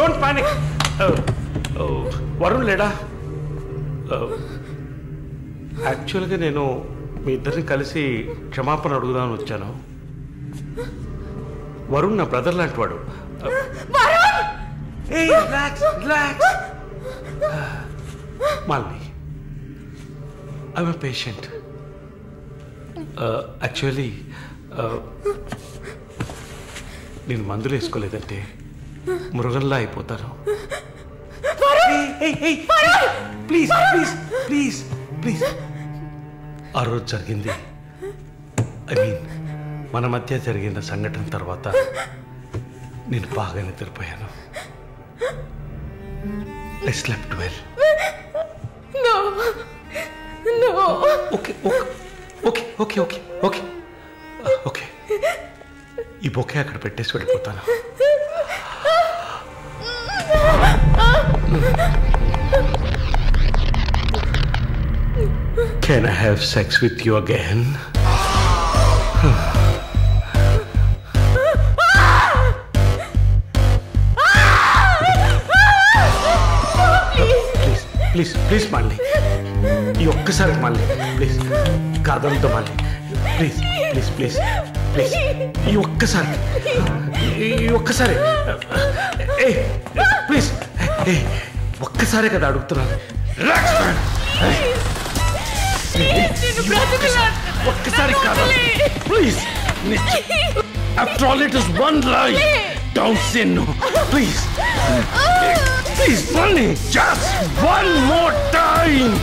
Don't panic. Varun లేడా? యాక్చువల్గా నేను మీ ఇద్దరిని కలిసి క్షమాపణ అడుగుదామని వచ్చాను. వరుణ్ నా బ్రదర్ లాంటి వాడు. Malini, I'm a patient. Actually నేను మందులు వేసుకోలేదంటే మృగంలా అయిపోతాను. Please please please please. ఆ రోజు జరిగింది, ఐ మీన్ మన మధ్య జరిగిన సంఘటన తర్వాత నేను బాగా నిద్రపోయాను. I slept well. No. No. Okay. Okay. ఈ బొకే అక్కడ పెట్టేసి వెళ్ళిపోతాను. Can I have sex with you again? Please Mali, ఈ ఒక్కసారి మాలి, ప్లీజ్ కాదంతో Mali, please please please please ఈ ఒక్కసారి ప్లీజ్ ఒక్కసారే కదా అడుగుతున్నాను. ఒక్కసారి కాదు please. After all, it is one lie. Don't say no, please. Please, Bunny, just one more time.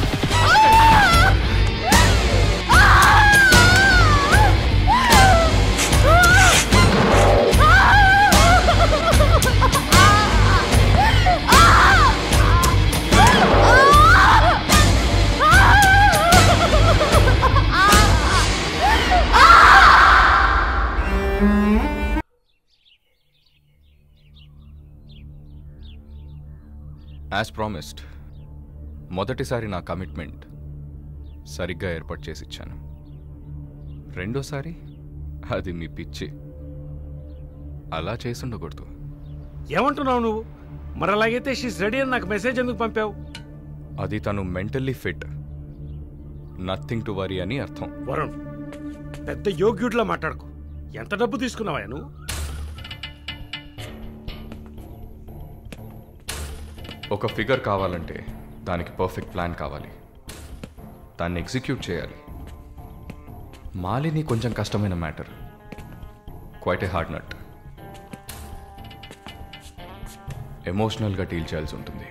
As promised, మొదటిసారి నా కమిట్మెంట్ సరిగ్గా ఏర్పాటు చేసి ఇచ్చాను. రెండోసారి అది మీ పిచ్చి. అలా చేసి ఉండకూడదు. ఏమంటున్నావు నువ్వు? మరి అలాగైతే షీస్ రెడీ అని నాకు మెసేజ్ ఎందుకు పంపావు? అది తను mentally fit, nothing to worry అని అర్థం. వరుణ్, పెద్ద యోగ్యుడిలా మాట్లాడుకో. ఎంత డబ్బు తీసుకున్నావా నువ్వు? ఒక ఫిగర్ కావాలంటే దానికి పర్ఫెక్ట్ ప్లాన్ కావాలి, దాన్ని ఎగ్జిక్యూట్ చేయాలి. మాలిని కొంచెం కష్టమైన matter, quite a hard nut. ఎమోషనల్గా డీల్ చేయాల్సి ఉంటుంది.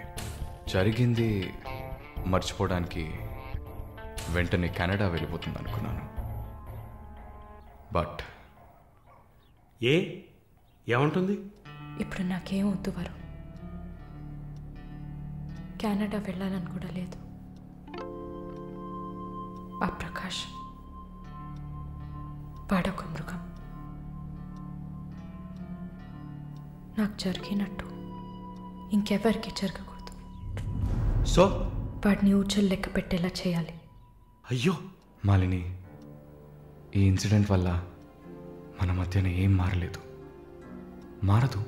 జరిగింది మర్చిపోవడానికి వెంటనే కెనడా వెళ్ళిపోతుంది అనుకున్నాను. బట్ ఏమంటుంది? ఇప్పుడు నాకేం వద్దు వరుణ్. కెనడా వెళ్ళాలని కూడా లేదు. ఆ ప్రకాష్ వాడొక మృగం. నాకు జరిగినట్టు ఇంకెవరికి జరగకూడదు. సో వాడిని ఊచలు లెక్క పెట్టేలా చేయాలి. అయ్యో మాలిని, ఈ ఇన్సిడెంట్ వల్ల మన మధ్యన ఏం మారలేదు, మారదు.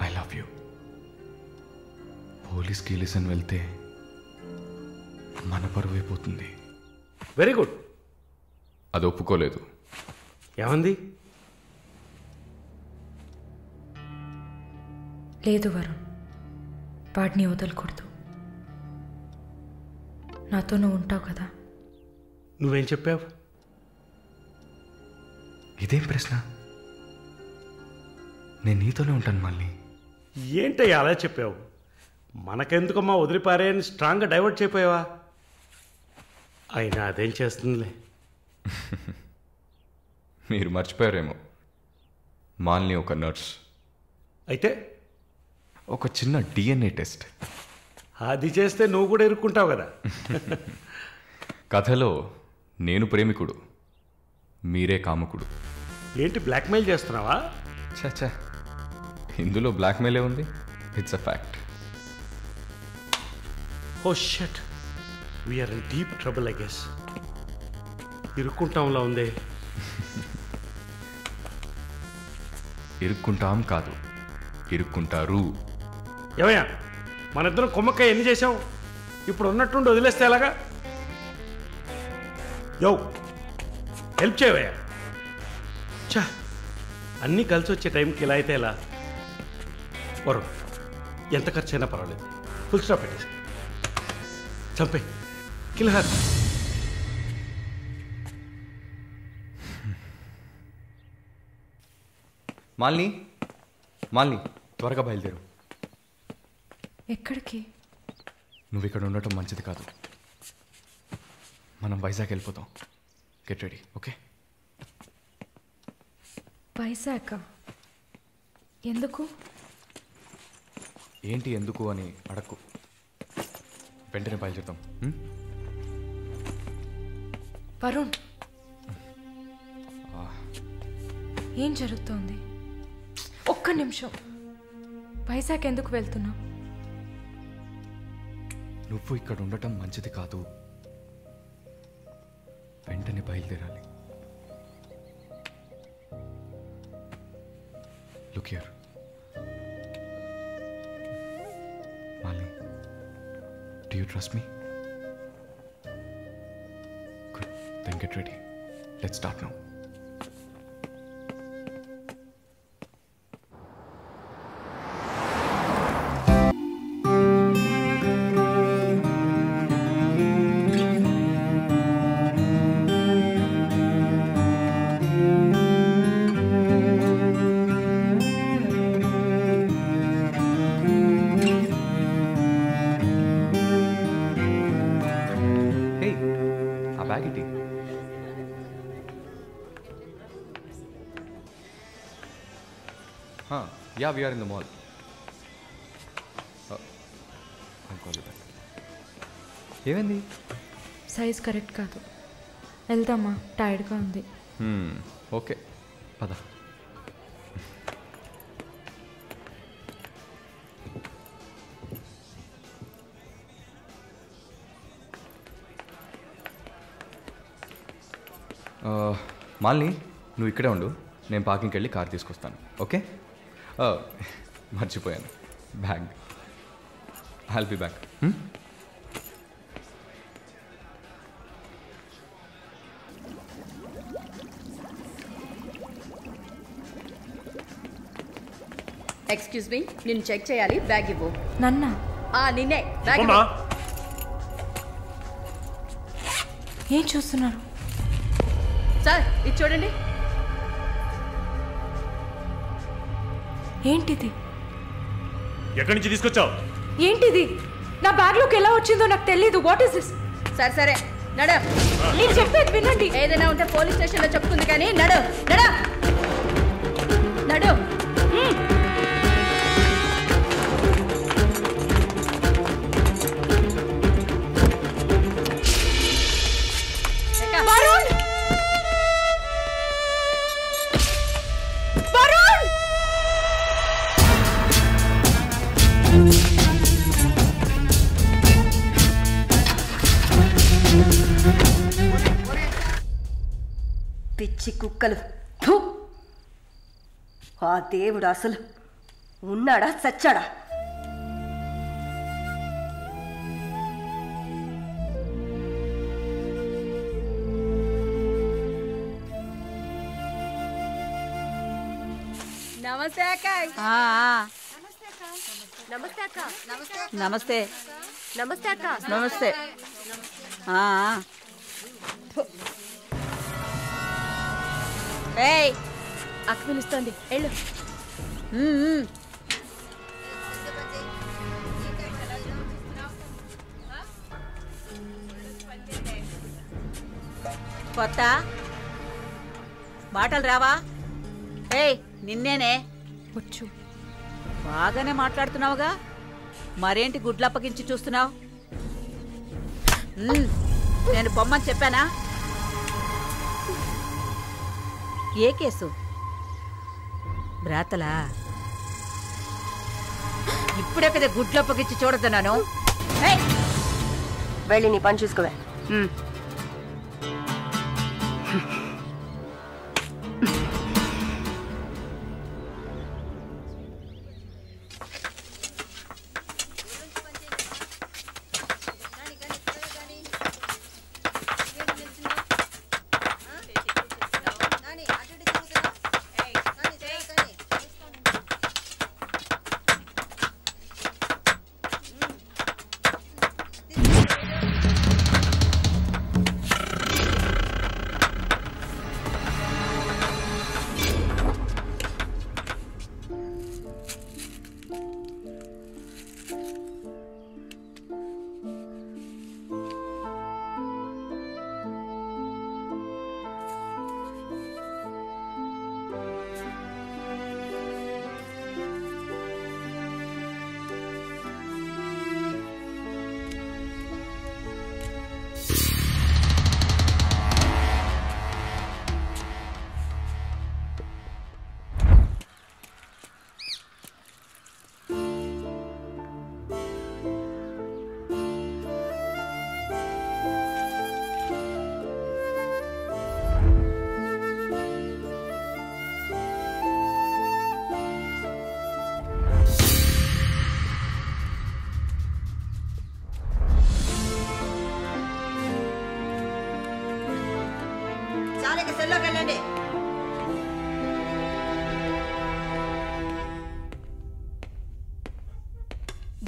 I love you. పోలీస్కి లిసన్ వెళ్తే మన పరువు అయిపోతుంది. Very good. అది ఒప్పుకోలేదు. ఏమంది? లేదు వరుణ్, వాడిని వదలకూడదు. నాతో నువ్వు ఉంటావు కదా. నువ్వేం చెప్పావు? ఇదేం ప్రశ్న? నేను నీతోనే ఉంటాను మాలిని. ఏంటయ్యా అలా చెప్పావు? మనకెందుకమ్మా వదిలిపారే అని స్ట్రాంగ్గా డైవర్ట్ చేయపోయావా? అయినా అదేం చేస్తుందిలే. మీరు మర్చిపోయారేమో, మాలిని ఒక నర్స్. అయితే ఒక చిన్న DNA టెస్ట్. అది చేస్తే నువ్వు కూడా ఇరుక్కుంటావు కదా. కథలో నేను ప్రేమికుడు, మీరే కాముకుడు. ఏంటి బ్లాక్మెయిల్ చేస్తున్నావా? చచ్చా, ఇందులో బ్లాక్మెయిలే ఉంది. It's a fact. Oh shit, we're in deep trouble I guess. ఇరుక్కుంటాంలా ఉందే. ఇరుక్కుంటాం కాదు, ఇరుక్కుంటారు. ఏమయ్యా మన ఇద్దరం కుమ్మక్కాయ ఎన్ని చేసాం? ఇప్పుడు ఉన్నట్టుండి వదిలేస్తే ఎలాగా? హెల్ప్ చేయవయ్యా. చా అన్నీ కలిసి వచ్చే టైంకి ఇలా అయితే ఎలా? వరుణ్ ఎంత ఖర్చు అయినా పర్వాలేదు, ఫుల్ స్టాప్ పెట్టేసి చంపే కిల్హర్. మాలిని మాలిని త్వరగా బయలుదేరు. ఎక్కడికి? నువ్వు ఇక్కడ ఉండటం మంచిది కాదు. మనం వైజాగ్ వెళ్ళిపోతాం. Get ready. ఓకే? వైజాగ్ ఎందుకు? ఏంటి ఎందుకు అని అడక్కు. వెంటనే బయలుదేరుతాం. వరుణ్ ఏం జరుగుతోంది? ఒక్క నిమిషం. వైజాగ్ ఎందుకు వెళ్తున్నావు? నువ్వు ఇక్కడ ఉండటం మంచిది కాదు. వెంటనే బయలుదేరాలి. Look here Malini, do you trust me? Good. Then get ready. Let's start now. Yeah, we are in the mall. I'll call you back. ఏమైంది? సైజ్ కరెక్ట్ కాదు. వెళ్దామా? టైర్డ్గా ఉంది. ఓకే పద. మాలిని నువ్వు ఇక్కడే ఉండు, నేను పార్కింగ్కి వెళ్ళి కార్ తీసుకొస్తాను. ఓకే? మర్చిపోయాను bag. I'll be back. Excuse me, నేను చెక్ చేయాలి. బ్యాగ్ ఇవ్వు. నన్నా? నిన్నే. బ్యాగ్ ఏం చూస్తున్నారు సార్? ఇది చూడండి. ఏంటిది? ఎక్కడి నుంచి తీసుకొచ్చావు? ఏంటిది? నా బ్యాగ్లోకి ఎలా వచ్చిందో నాకు తెలీదు. What is this? సరే నడు. నేను చెప్పేది వినండి. ఏదైనా ఉంటే పోలీస్ స్టేషన్లో చెప్పుకుంది కానీ నడు నడు నడు. పిచ్చి కుక్కలు. ఆ దేవుడు అసలు ఉన్నాడా చచ్చాడా? నమస్తే అక్క. నమస్తే అక్క. నమస్తే. నమస్తే అక్క. నమస్తే. ఏయ్ అక్క పిలుస్తోంది, వెళ్ళు. కొత్త మాటలు రావా? ఏయ్ నిన్నేనే. వచ్చు. బాగానే మాట్లాడుతున్నావుగా, మరేంటి గుడ్లు అప్పగించి చూస్తున్నావు? నేను పొమ్మని చెప్పానా? ఏ కేసు? బ్రాతలా? ఇప్పుడే కదా గుడ్లు అప్పగించి చూడతున్నాను. వెళ్ళి నీ పని చూసుకోవే.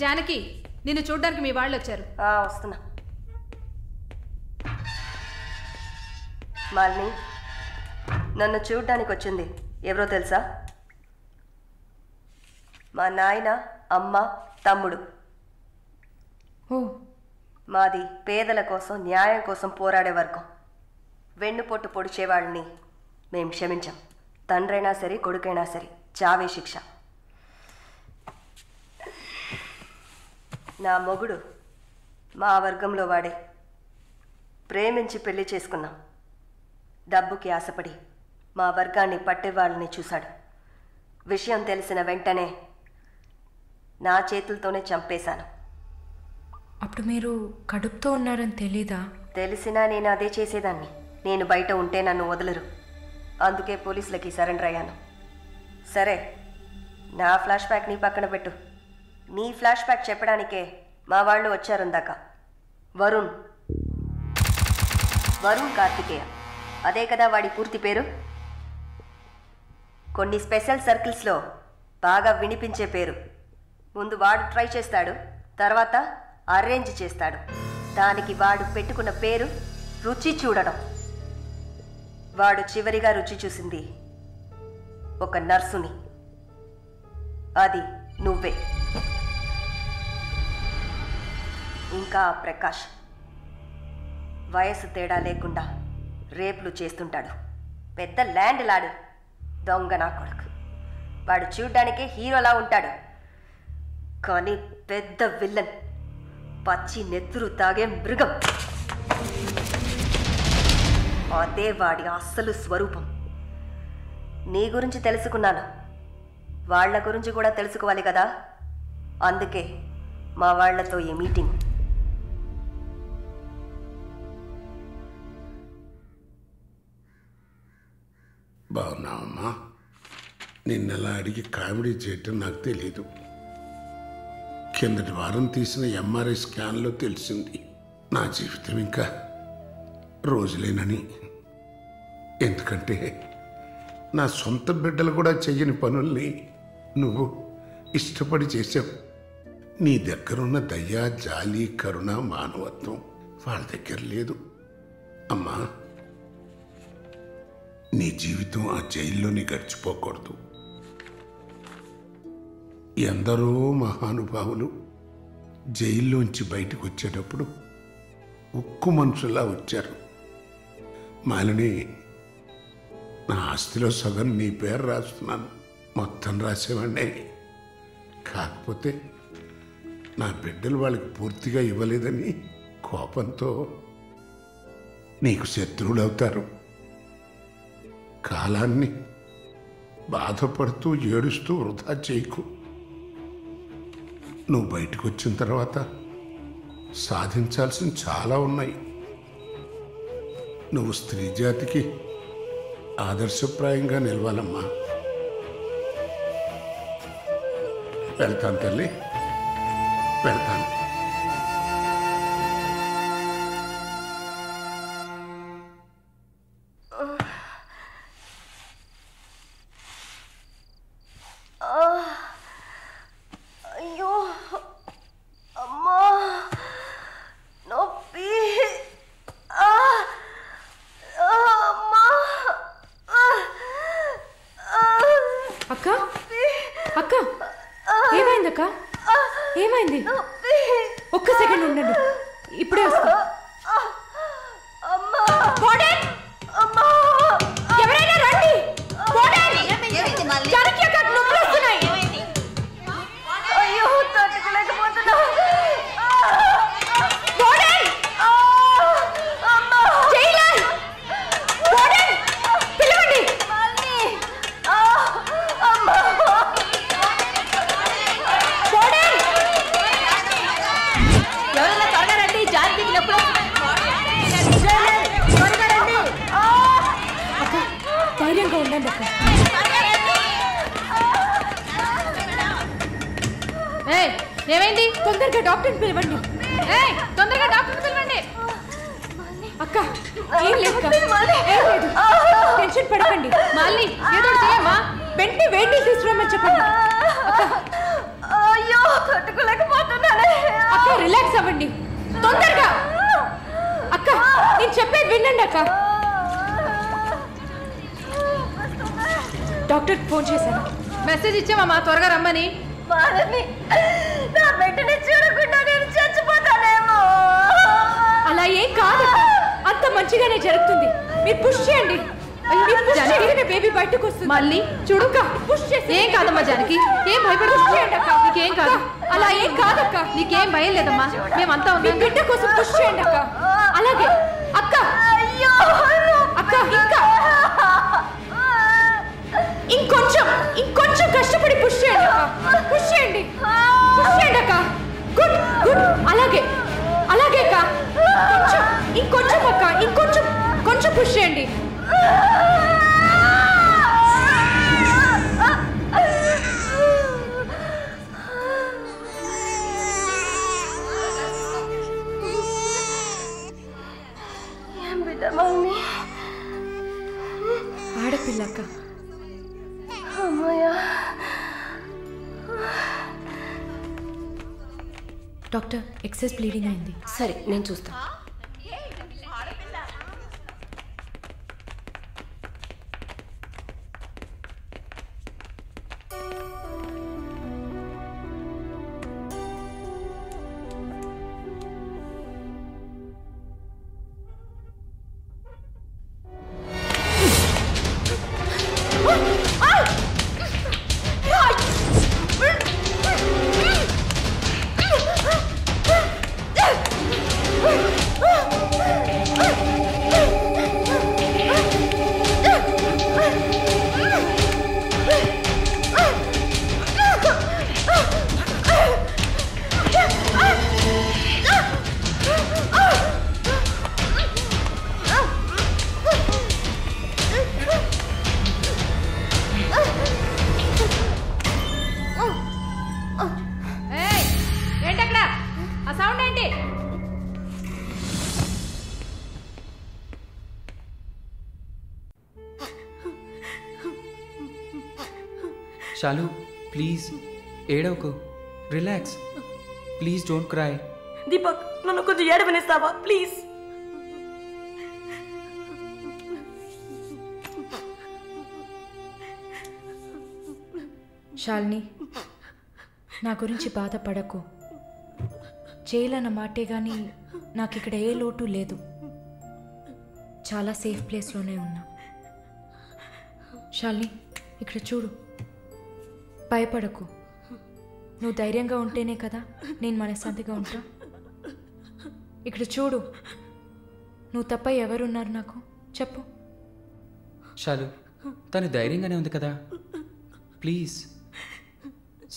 జానకి, నిన్ను చూడ్డానికి మీ వాళ్ళు వచ్చారు. వస్తున్నా. మాలిని, నన్ను చూడ్డానికి వచ్చింది ఎవరో తెలుసా? మా నాయన, అమ్మ, తమ్ముడు. మాది పేదల కోసం, న్యాయం కోసం పోరాడే వర్గం. వెన్నుపొట్టు పొడిచేవాళ్ళని మేం క్షమించాం. తండ్రైనా సరే, కొడుకైనా సరే, చావే శిక్ష. నా మొగుడు మా వర్గంలో వాడే. ప్రేమించి పెళ్లి చేసుకున్నాం. డబ్బుకి ఆశపడి మా వర్గాన్ని పట్టేవాళ్ళని చూశాడు. విషయం తెలిసిన వెంటనే నా చేతులతోనే చంపేశాను. అప్పుడు మీరు కడుపుతో ఉన్నారని తెలీదా? తెలిసినా నేను అదే చేసేదాన్ని. నేను బయట ఉంటే నన్ను వదలరు. అందుకే పోలీసులకి సరెండర్ అయ్యాను. సరే, నా ఫ్లాష్ బ్యాక్ నీ పక్కన పెట్టు. నీ ఫ్లాష్ బ్యాక్ చెప్పడానికే మా వాళ్ళు వచ్చారుందాక. వరుణ్ కార్తికేయ, అదే కదా వాడి పూర్తి పేరు. కొన్ని స్పెషల్ సర్కిల్స్లో బాగా వినిపించే పేరు. ముందు వాడు ట్రై చేస్తాడు, తర్వాత అరేంజ్ చేస్తాడు. దానికి వాడు పెట్టుకున్న పేరు రుచి చూడడం. వాడు చివరిగా రుచి చూసింది ఒక నర్సుని. అది నువ్వే. ఇంకా ప్రకాష్ వయసు తేడా లేకుండా రేపులు చేస్తుంటాడు. పెద్ద ల్యాండ్ లాడు, దొంగ నా కొడుకు. వాడు చూడ్డానికే హీరోలా ఉంటాడు, కానీ పెద్ద విల్లన్, పచ్చి నెత్తురు తాగే మృగం. అదే వాడి అస్సలు స్వరూపం. నీ గురించి తెలుసుకున్నాను, వాళ్ళ గురించి కూడా తెలుసుకోవాలి కదా. అందుకే మా వాళ్లతో ఈ మీటింగ్. బాగున్నావమ్మా? నిన్నలా అడిగి కామెడీ చేయటం నాకు తెలీదు. కిందటి వారం తీసిన ఎంఆర్ఐ స్కాన్లో తెలిసింది నా జీవితం ఇంకా రోజులేనని. ఎందుకంటే నా సొంత బిడ్డలు కూడా చెయ్యని పనుల్ని నువ్వు ఇష్టపడి చేసావు. నీ దగ్గరున్న దయ, జాలి, కరుణ, మానవత్వం వాళ్ళ దగ్గర లేదు. అమ్మా, నీ జీవితం ఆ జైల్లోనే గడిచిపోకూడదు. ఎందరో మహానుభావులు జైల్లోంచి బయటకు వచ్చేటప్పుడు ఉక్కు మనుషులా వచ్చారు. మాలిని, నా ఆస్తిలో సగం నీ పేరు రాస్తున్నాను. మొత్తం రాసేవాడినే. కాకపోతే నా బిడ్డలు వాళ్ళకి పూర్తిగా ఇవ్వలేదని కోపంతో నీకు శత్రువులు అవుతారు. కాలాన్ని బాధపడుతూ ఏడుస్తూ వృధా చేయకు. నువ్వు బయటకు వచ్చిన తర్వాత సాధించాల్సిన చాలా ఉన్నాయి. నువ్వు స్త్రీ జాతికి ఆదర్శప్రాయంగా నిలవాలమ్మా. వెళ్తాను తల్లి, వెళ్తాను. అయ్యో అమ్మా, నొప్పి. అక్క, అక్క, ఏమైందక్క? ఏమైంది? ఒక్క సెకండ్ ఉండండి, ఇప్పుడే వస్తా. ఎవరైనా రండి. అయ్యో, తట్టుకోలేకపోతున్నా. ఎవరైనా త్వరగా రండి, జానకి నొప్పులు. ధైర్యంగా ఉండండి అక్క. ఏమైంది? తొందరగా డాక్టర్ని పిలవండి. తొందరగా డాక్టర్ని పిలవండి. అక్క, ఏం లేదు, టెన్షన్ పడకండి. మళ్ళీ ఏదో చేయమ్మా. వెంటనే వేడి తీసుకురామని చెప్పండి. అయ్యో, తట్టుకోలేకపోతున్నా. అక్క. డాక్టర్ ఫోన్ చేశాను. మెసేజ్ ఇచ్చామమ్మా త్వరగా రమ్మని. నా బిడ్డని చూడకుండా నేను చచ్చిపోతానేమో. అలా ఏం కాదు, అంత మంచిగానే జరుగుతుంది. మీరు పుష్ చేయండి. బేబీ బయటకు వస్తుంది. మళ్ళీ చూడు పుష్ చేసి. ఏం కాదమ్మా జానకి, ఏం భయపడకు. నీకేం కాదు. అలా ఏం కాదక్క. నీకేం భయం లేదమ్మా, మేమంతా ఉన్నాం. బిడ్డ కోసం పుష్ చేయండి అక్క. అలాగే అక్క. అక్క ఇంకా ఇంకొంచెం కష్టపడి పుష్ చేయండి అక్క. పుష్ చేయండి అక్క. Good good. అలాగే అక్క. ఇంకొంచెం అక్క. కొంచెం పుష్ చేయండి. ఆడపిల్లక్క. డాక్టర్ ఎక్సెస్ బ్లీడింగ్ అయింది. సరే నేను చూస్తా. ఏంటక్కడ ఆ సౌండ్ ఏంటి? శాలు ప్లీజ్ ఏడవకు, relax. Please don't cry. Deepak నన్ను కొంచెం ఏడవనిస్తావా ప్లీజ్? శాలిని, నా గురించి బాధపడకు. జైలన్న మాటే కానీ నాకు ఇక్కడ ఏ లోటు లేదు. చాలా సేఫ్ ప్లేస్లోనే ఉన్నా. శాలిని ఇక్కడ చూడు, భయపడకు. నువ్వు ధైర్యంగా ఉంటేనే కదా నేను మనశ్శాంతిగా ఉంటా. ఇక్కడ చూడు, నువ్వు తప్ప ఎవరున్నారు నాకు చెప్పు. శాలు తను ధైర్యంగానే ఉంది కదా, ప్లీజ్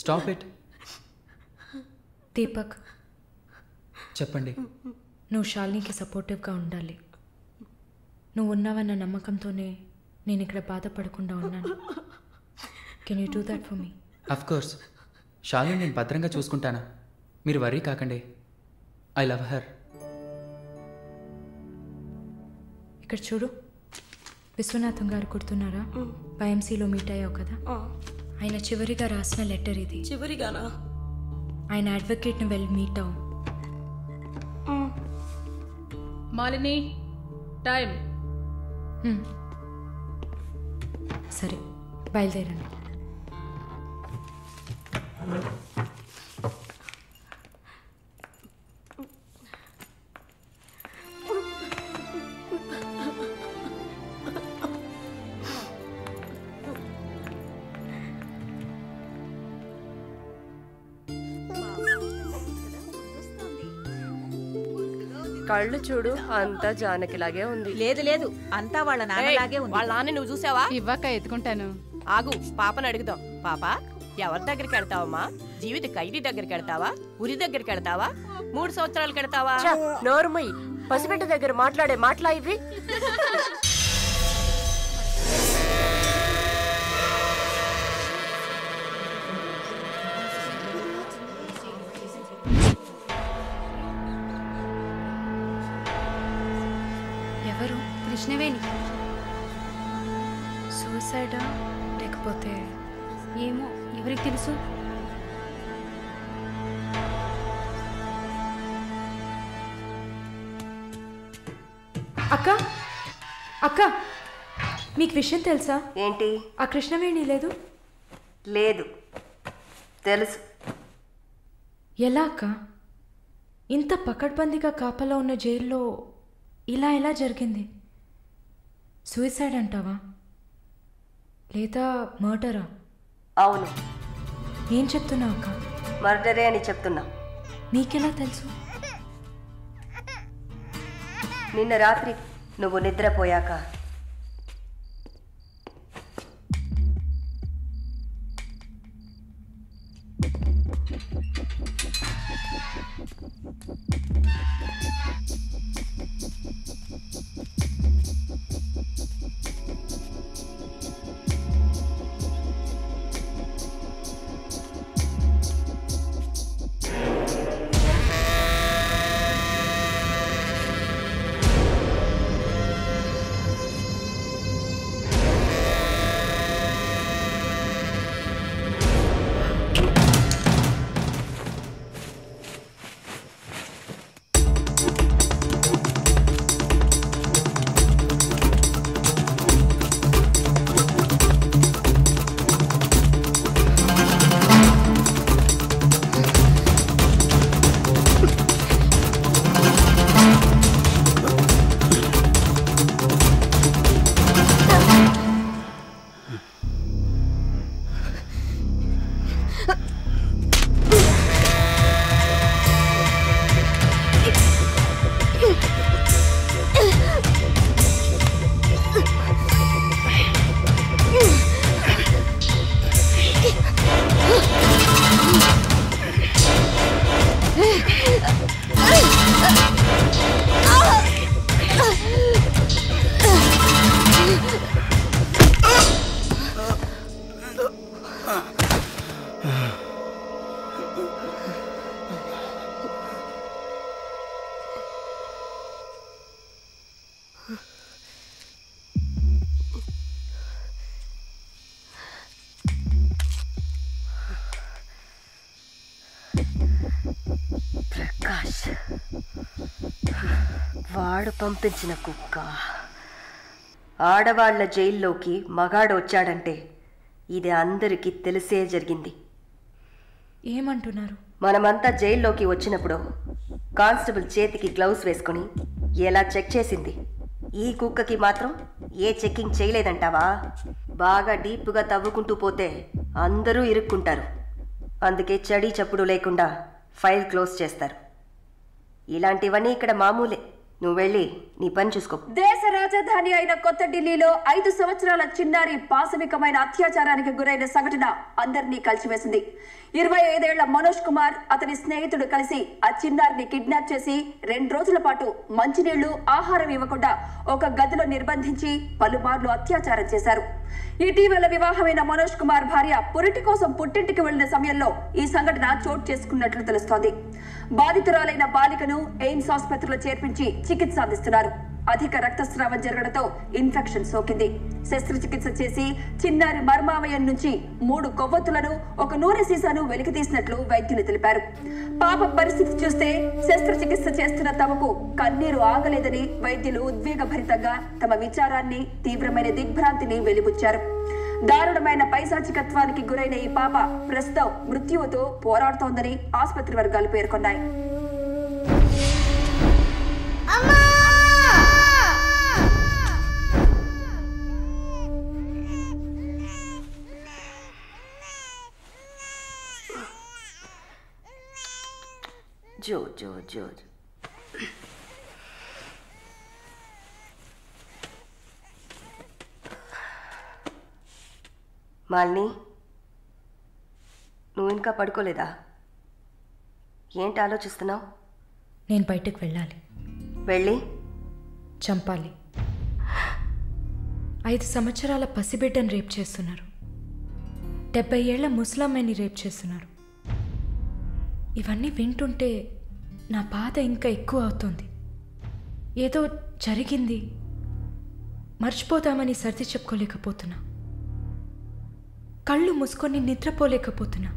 స్టాప్ ఇట్. దీపక్ చెప్పండి. నువ్వు శాలినికి సపోర్టివ్గా ఉండాలి. నువ్వు ఉన్నావన్న నమ్మకంతోనే నేను ఇక్కడ బాధపడకుండా ఉన్నాను. Can you do that for me? Of course. Shalini నేను భద్రంగా చూసుకుంటానా, మీరు వర్రీ కాకండి. I love her. ఇక్కడ చూడు, విశ్వనాథం గారు గుర్తున్నారా? వైఎంసీలో మీట్ అయ్యావు కదా, ఆయన చివరిగా రాసిన లెటర్ ఇది. చివరిగానా? ఆయన అడ్వకేట్ని వెళ్ళి మీట్ అవ్వు. మాలిని టైం. సరే బయలుదేరండి. కళ్ళు చూడు, అంతా జానకిలాగే ఉంది. లేదు లేదు, అంతా వాళ్ళ నాన్నలాగే ఉంది. వాళ్ళ నాన్న నువ్వు చూసావా? ఇవ్వక ఎత్తుకుంటాను. ఆగు, పాపను అడుగుదాం. పాప, ఎవరి దగ్గరికి వెళ్తావమ్మా? జీవిత ఖైదీ దగ్గరికి వెళ్తావా? ఉరి దగ్గరికి వెళ్తావా? 3 సంవత్సరాలకు వెళ్తావా? నోరుమయ్యి, పసిబిడ్డ దగ్గర మాట్లాడే మాటలా ఇవి? ఎవరు? కృష్ణవేణి. సూసైడా లేకపోతే? ఏమో, ఎవరికి తెలుసు. అక్క అక్క మీకు విషయం తెలుసా? ఏంటి? ఆ కృష్ణవేణి లేదు. లేదు, తెలుసు. ఎలా అక్క? ఇంత పకడ్బందీగా కాపలా ఉన్న జైల్లో ఇలా ఎలా జరిగింది? సూసైడ్ అంటావా లేదా మర్డరా? అవును. ఏం చెప్తున్నావు అక్క? మర్డరే అని చెప్తున్నా. నీకెలా తెలుసు? నిన్న రాత్రి నువ్వు నిద్రపోయాక ప్రకాష్ వాడు పంపించిన కుక్క. ఆడవాళ్ల జైల్లోకి మగాడు వచ్చాడంటే ఇది అందరికీ తెలిసే జరిగింది. ఏమంటున్నారు? మనమంతా జైల్లోకి వచ్చినప్పుడు కానిస్టేబుల్ చేతికి గ్లౌస్ వేసుకుని ఎలా చెక్ చేసింది. ఈ కుక్కకి మాత్రం ఏ చెక్కింగ్ చేయలేదంటావా? బాగా డీప్గా తవ్వుకుంటూ పోతే అందరూ ఇరుక్కుంటారు. అందుకే చడి చప్పుడు లేకుండా ఫైల్ క్లోజ్ చేస్తారు. ఇలాంటివన్నీ ఇక్కడ మామూలే. నువ్వు వెళ్ళి నీ పని చూసుకో. దేశ రాజధాని అయిన కొత్త ఢిల్లీలో 5 సంవత్సరాల చిన్నారి పాశవికమైన అత్యాచారానికి గురైన సంఘటన అందరినీ కలిసివేసింది. 25 ఏళ్ల మనోజ్ కుమార్ అతని స్నేహితుడు కలిసి ఆ చిన్నారిని కిడ్నాప్ చేసి 2 రోజుల పాటు మంచినీళ్లు ఆహారం ఇవ్వకుండా ఒక గదిలో నిర్బంధించి పలుమార్లు అత్యాచారం చేశారు. ఇటీవల వివాహమైన మనోజ్ కుమార్ భార్య పురిటి కోసం పుట్టింటికి వెళ్లిన సమయంలో ఈ సంఘటన చోటు చేసుకున్నట్లు తెలుస్తోంది. బాధితురాలైన బాలికను ఎయిమ్స్ ఆసుపత్రిలో చేర్పించి చికిత్స అందిస్తున్నారు. అధిక రక్తస్రావం జరగడంతో ఇన్ఫెక్షన్ సోకింది. శస్త్రచికిత్స చేసి చిన్నారి మర్మావయం నుంచి 3 కొవ్వొత్తులను, ఒక నూనె సీసాను వెలికి తీసినట్లు వైద్యులు తెలిపారు. పాప పరిస్థితి చూస్తే శస్త్రచికిత్స చేస్తున్న తమకు కన్నీరు ఆగలేదని వైద్యులు ఉద్వేగభరితంగా తమ విచారాన్ని, తీవ్రమైన దిగ్భ్రాంతిని వెలిబుచ్చారు. దారుణమైన పైశాచికత్వానికి గురైన ఈ పాప ప్రస్తుతం మృత్యువుతో పోరాడుతోందని ఆసుపత్రి వర్గాలు పేర్కొన్నాయి. జో జో జో మాలిని, నువ్వు ఇంకా పడుకోలేదా? ఏంటి ఆలోచిస్తున్నావు? నేను బయటకు వెళ్ళాలి. వెళ్ళి చంపాలి. 5 సంవత్సరాల పసిబిడ్డను రేప్ చేస్తున్నారు. 70 ఏళ్ల ముసలమ్మని రేప్ చేస్తున్నారు. ఇవన్నీ వింటుంటే నా బాధ ఇంకా ఎక్కువ అవుతుంది. ఏదో జరిగింది, మర్చిపోతామని సర్ది చెప్పుకోలేకపోతున్నా. కళ్ళు మూసుకొని నిద్రపోలేకపోతున్నా.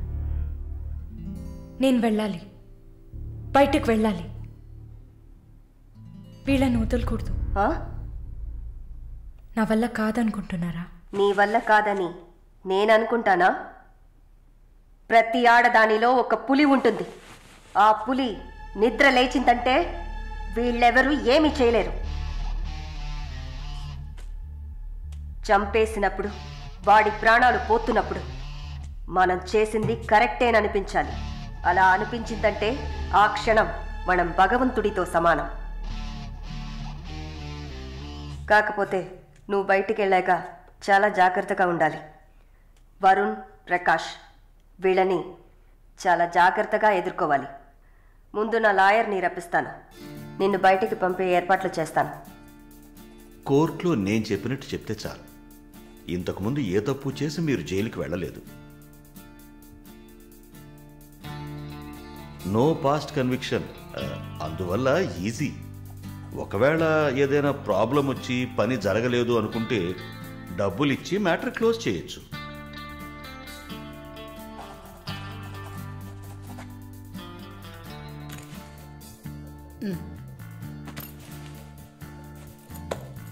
నేను వెళ్ళాలి, బయటకు వెళ్ళాలి. వీళ్ళని వదలకూడదు. నా వల్ల కాదనుకుంటున్నారా? నీ వల్ల కాదని నేననుకుంటానా? ప్రతి ఆడదానిలో ఒక పులి ఉంటుంది. ఆ పులి నిద్ర లేచిందంటే వీళ్ళెవరూ ఏమీ చేయలేరు. చంపేసినప్పుడు, వాడి ప్రాణాలు పోతున్నప్పుడు మనం చేసింది కరెక్టేననిపించాలి. అలా అనిపించిందంటే ఆ క్షణం మనం భగవంతుడితో సమానం. కాకపోతే నువ్వు బయటికి వెళ్ళాక చాలా జాగ్రత్తగా ఉండాలి. వరుణ్, ప్రకాష్ వీళ్ళని చాలా జాగ్రత్తగా ఎదుర్కోవాలి. ముందు నా లాయర్ని రప్పిస్తాను. నిన్ను బయటికి పంపే ఏర్పాట్లు చేస్తాను. కోర్టులో నేను చెప్పినట్టు చెప్తే చాలు. ఇంతకుముందు ఏ తప్పు చేసి మీరు జైలుకి వెళ్ళలేదు. నో పాస్ట్ కన్విక్షన్, అందువల్ల ఈజీ. ఒకవేళ ఏదైనా ప్రాబ్లం వచ్చి పని జరగలేదు అనుకుంటే డబ్బులు ఇచ్చి మ్యాటర్ క్లోజ్ చేయొచ్చు.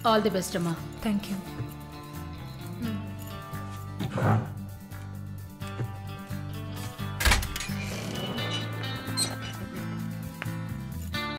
ఆల్ ది బెస్ట్ అమ్మా. Thank you.